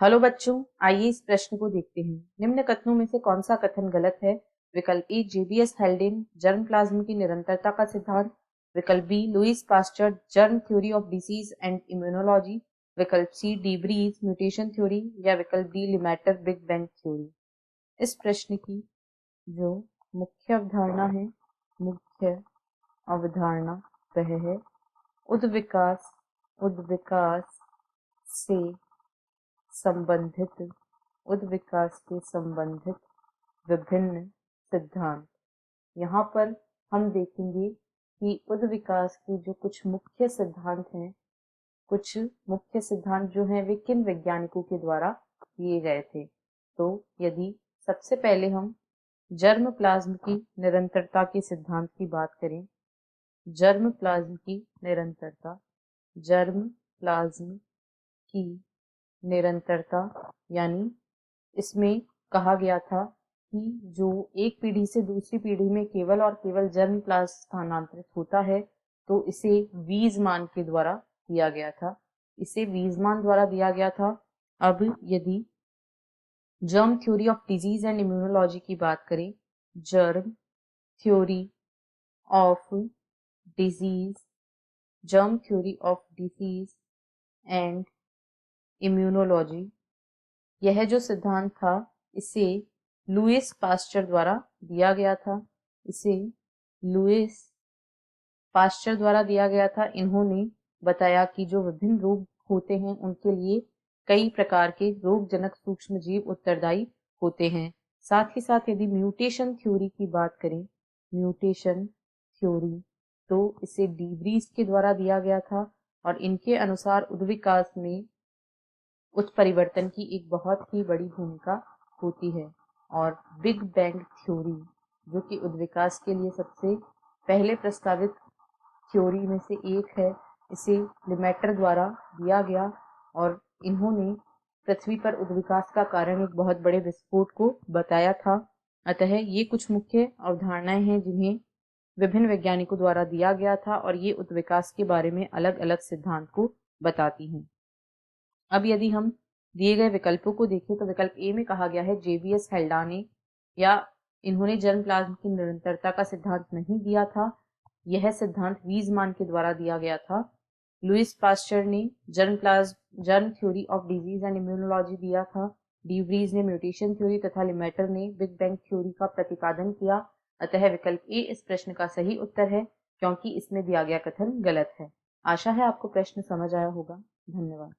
Hello बच्चों, आइए इस प्रश्न को देखते हैं। निम्न कथनों में से कौन सा कथन गलत है? विकल्प A JBS Haldane germ plasm की निरंतरता का सिद्धांत, विकल्प B Louis Pasteur germ theory of disease and immunology, विकल्प C de Vries mutation theory या विकल्प D Lemaitre big bang theory. इस प्रश्न की जो मुख्य अवधारणा है, मुख्य अवधारणा वह है उद्विकास से संबंधित उद्विकास के संबंधित विभिन्न सिद्धांत। यहाँ पर हम देखेंगे कि उद्विकास के जो कुछ मुख्य सिद्धांत हैं, कुछ मुख्य सिद्धांत जो हैं वे किन वैज्ञानिकों के द्वारा दिए गए थे। तो यदि सबसे पहले हम जर्म प्लाज्म की निरंतरता के सिद्धांत की बात करें, जर्म प्लाज्म की निरंतरता, जर्म प्लाज्म की निरंतरता यानी इसमें कहा गया था कि जो एक पीढ़ी से दूसरी पीढ़ी में केवल और केवल जर्म प्लाज्म स्थानांतरित होता है तो इसे वीजमान के द्वारा दिया गया था, इसे वीजमान द्वारा दिया गया था। अब यदि germ theory of disease and immunology की बात करें, germ theory of disease, germ theory of disease and immunology, यह जो सिद्धांत था इसे लुईस पास्चर द्वारा दिया गया था। इसे लुईस पास्चर द्वारा दिया गया था। इन्होंने बताया कि जो विभिन्न रोग होते हैं उनके लिए कई प्रकार के रोगजनक सूक्ष्म जीव उत्तरदायी होते हैं। साथ ही साथ यदि म्यूटेशन थ्योरी की बात करें, म्यूटेशन थ्योरी, तो इसे डी ब्रीज के द्वारा दिया गया था और इनके अनुसार उद्विकास में उत्परिवर्तन की एक बहुत ही बड़ी भूमिका होती है। और बिग बैंग थ्योरी जो कि उद्विकास के लिए सबसे पहले प्रस्तावित थ्योरी में से एक है, इसे लिमेटर द्वारा दिया गया और इन्होंने पृथ्वी पर उद्विकास का कारण एक बहुत बड़े विस्फोट को बताया था। अतः ये कुछ मुख्य अवधारणाएं हैं जिन्हें विभिन्न वैज्ञानिकों द्वारा दिया गया था और ये उद्विकास के बारे में अलग अलग सिद्धांत को बताती हैं। अब यदि हम दिए गए विकल्पों को देखें तो विकल्प ए में कहा गया है जेबीएस हेल्डाने या इन्होंने जर्म प्लाज्म की निरंतरता का सिद्धांत नहीं दिया था, यह सिद्धांत वीजमान के द्वारा दिया गया था। लुईस पास्चर ने germ theory of disease and immunology दिया था, डी व्रीज ने म्यूटेशन थ्योरी तथा लिमेटर ने बिग बैंग थ्योरी का प्रतिपादन किया। अतः विकल्प ए इस प्रश्न का सही उत्तर है क्योंकि इसमें दिया गया कथन गलत है। आशा है आपको प्रश्न समझ आया होगा। धन्यवाद।